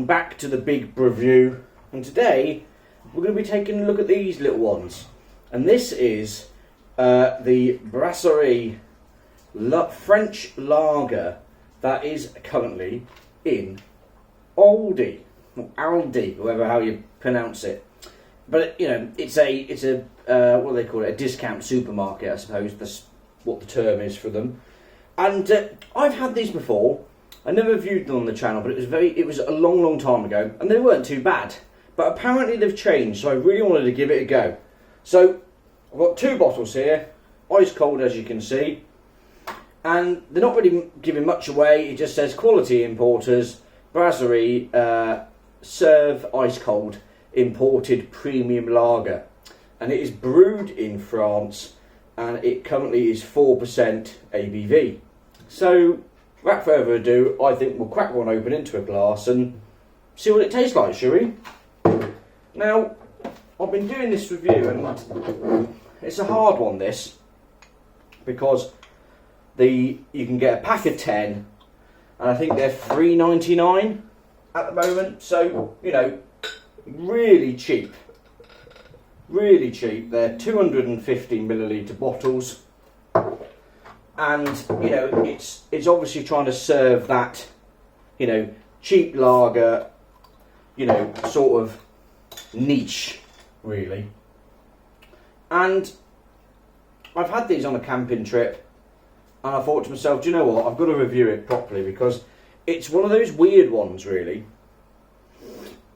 welcome back to the big Brew-View, and today we're going to be taking a look at these little ones, and this is the Brasserie French lager that is currently in Aldi, or Aldi, however how you pronounce it. But you know, it's a what do they call it? A discount supermarket, I suppose. That's what the term is for them. And I've had these before. I never viewed them on the channel, but it was a long time ago, and they weren't too bad. But apparently they've changed, so I really wanted to give it a go. So I've got two bottles here, ice cold as you can see, and they're not really giving much away. It just says quality importers, Brasserie, serve ice cold imported premium lager, and it is brewed in France, and it currently is 4% ABV. So without further ado, I think we'll crack one open into a glass and see what it tastes like, shall we? Now, I've been doing this review and it's a hard one, this, because you can get a pack of 10 and I think they're $3.99 at the moment, so, you know, really cheap. Really cheap. They're 250 milliliter bottles. And, you know, it's obviously trying to serve that, you know, cheap lager, you know, sort of niche, really. And I've had these on a camping trip, and I thought to myself, do you know what, I've got to review it properly, because it's one of those weird ones, really.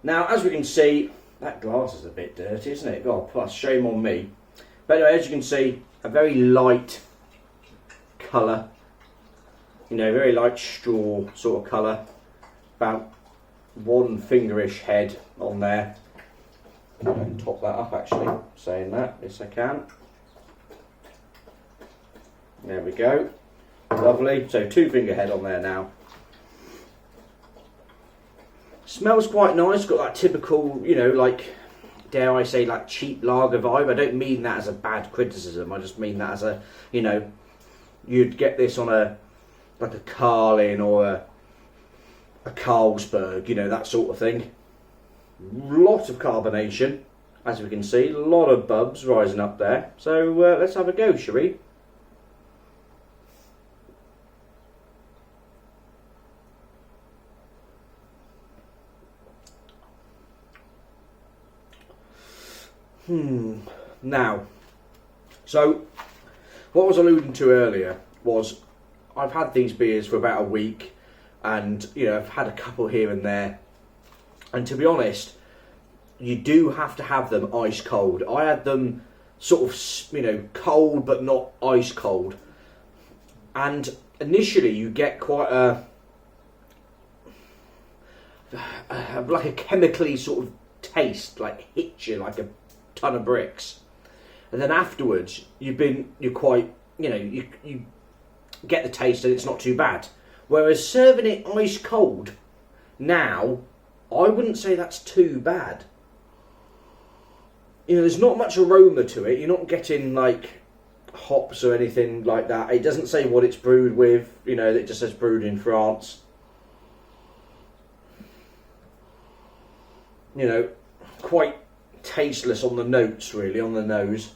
Now, as we can see, that glass is a bit dirty, isn't it? God, plus, shame on me. But anyway, as you can see, a very light colour, you know, very light straw sort of colour, about one fingerish head on there. I can top that up actually, saying that, yes I can. There we go, lovely, so 2 finger head on there now. Smells quite nice, got that typical, you know, like, dare I say, like cheap lager vibe. I don't mean that as a bad criticism, I just mean that as a, you know, you'd get this on like a Carlin or a Carlsberg, you know, that sort of thing. Lot of carbonation, as we can see, a lot of bubs rising up there. So let's have a go, shall we? Now, so what I was alluding to earlier was I've had these beers for about a week, and you know, I've had a couple here and there, and to be honest, you do have to have them ice cold. I had them sort of, you know, cold but not ice cold, and initially you get quite like a chemically sort of taste, like hits you like a ton of bricks. And then afterwards, you're quite, you know, you get the taste and it's not too bad. Whereas serving it ice cold now, I wouldn't say that's too bad. You know, there's not much aroma to it. You're not getting like hops or anything like that. It doesn't say what it's brewed with. You know, it just says brewed in France. You know, quite tasteless on the notes, really, on the nose.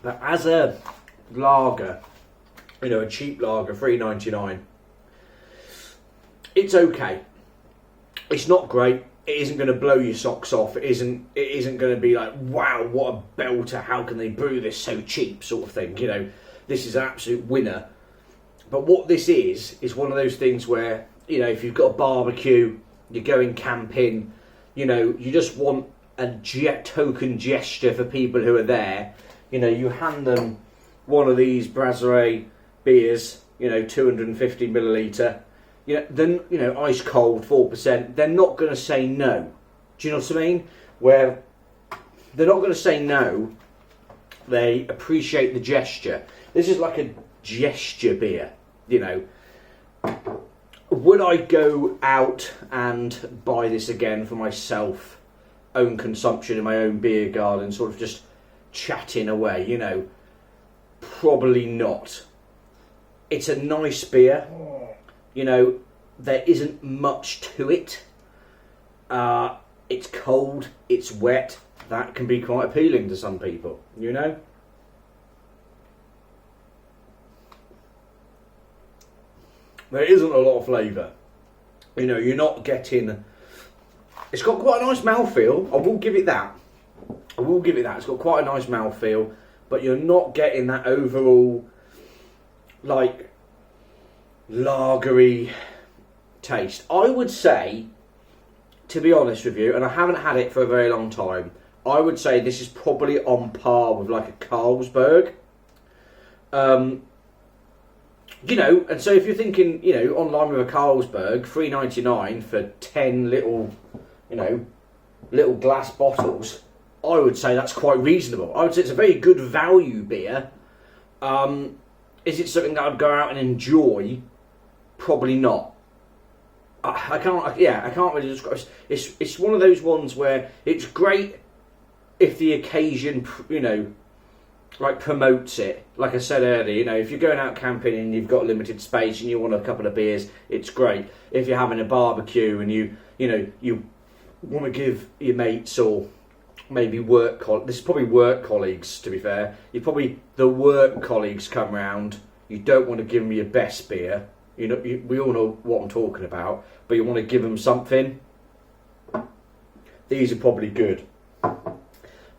But as a lager, you know, a cheap lager, $3.99, it's okay. It's not great. It isn't going to blow your socks off. It isn't going to be like, wow, what a belter, how can they brew this so cheap, sort of thing. You know, this is an absolute winner. But what this is one of those things where, you know, if you've got a barbecue, you're going camping, you know, you just want a token gesture for people who are there. You know, you hand them one of these Brasserie beers, you know, 250 milliliter, you know, then, you know, ice cold, 4%, they're not going to say no. Do you know what I mean? Where they're not going to say no, they appreciate the gesture. This is like a gesture beer, you know. Would I go out and buy this again for myself, own consumption in my own beer garden, sort of just chatting away, you know? Probably not. It's a nice beer. You know, there isn't much to it. It's cold, it's wet. That can be quite appealing to some people, you know. There isn't a lot of flavour. You know, you're not getting... It's got quite a nice mouthfeel. I will give it that. I will give it that. It's got quite a nice mouthfeel. But you're not getting that overall, like, lagery taste. I would say, to be honest with you, and I haven't had it for a very long time, I would say this is probably on par with like a Carlsberg. You know, and so if you're thinking, you know, online with a Carlsberg, $3.99 for 10 little, you know, little glass bottles, I would say that's quite reasonable. I would say it's a very good value beer. Is it something that I'd go out and enjoy? Probably not. I can't really describe. It's one of those ones where it's great if the occasion, you know, like promotes it. Like I said earlier, you know, if you're going out camping and you've got limited space and you want a couple of beers, it's great. If you're having a barbecue and you want to give your mates or maybe this is probably work colleagues, to be fair. The work colleagues come round. You don't want to give them your best beer. You know, we all know what I'm talking about, but you want to give them something. These are probably good,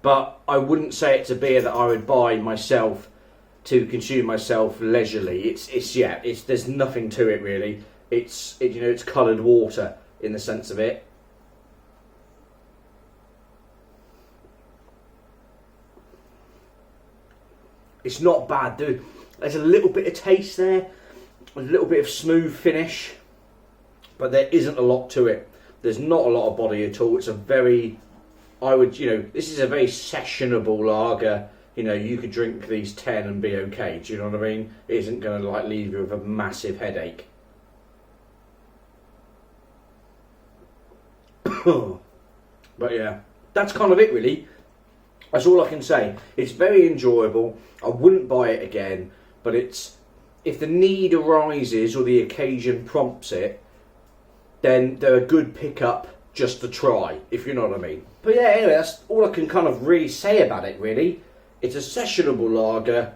but I wouldn't say it's a beer that I would buy myself to consume myself leisurely. There's nothing to it really. It's coloured water in the sense of it. It's not bad, dude. There's a little bit of taste there, a little bit of smooth finish, but there isn't a lot to it. There's not a lot of body at all. It's a very, this is a very sessionable lager. You know, you could drink these 10 and be okay. Do you know what I mean? It isn't going to like leave you with a massive headache. But yeah, that's kind of it really. That's all I can say. It's very enjoyable. I wouldn't buy it again, but if the need arises or the occasion prompts it, then they're a good pickup just to try, if you know what I mean. But yeah, anyway, that's all I can kind of really say about it, really. It's a sessionable lager.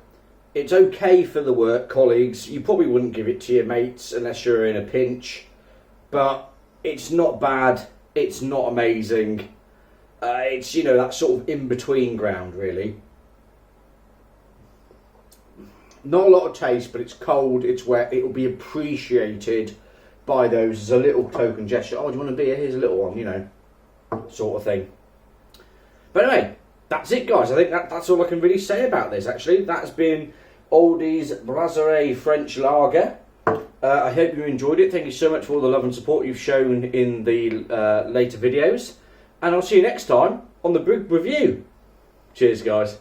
It's okay for the work colleagues. You probably wouldn't give it to your mates unless you're in a pinch. But it's not bad. It's not amazing. It's, that sort of in-between ground, really. Not a lot of taste, but it's cold, it's wet. It will be appreciated by those as a little token gesture. Oh, do you want a beer? Here's a little one, sort of thing. But anyway, that's it, guys. I think that's all I can really say about this, actually. That's been Aldi's Brasserie French Lager. I hope you enjoyed it. Thank you so much for all the love and support you've shown in the later videos. And I'll see you next time on the Brew-View. Cheers, guys.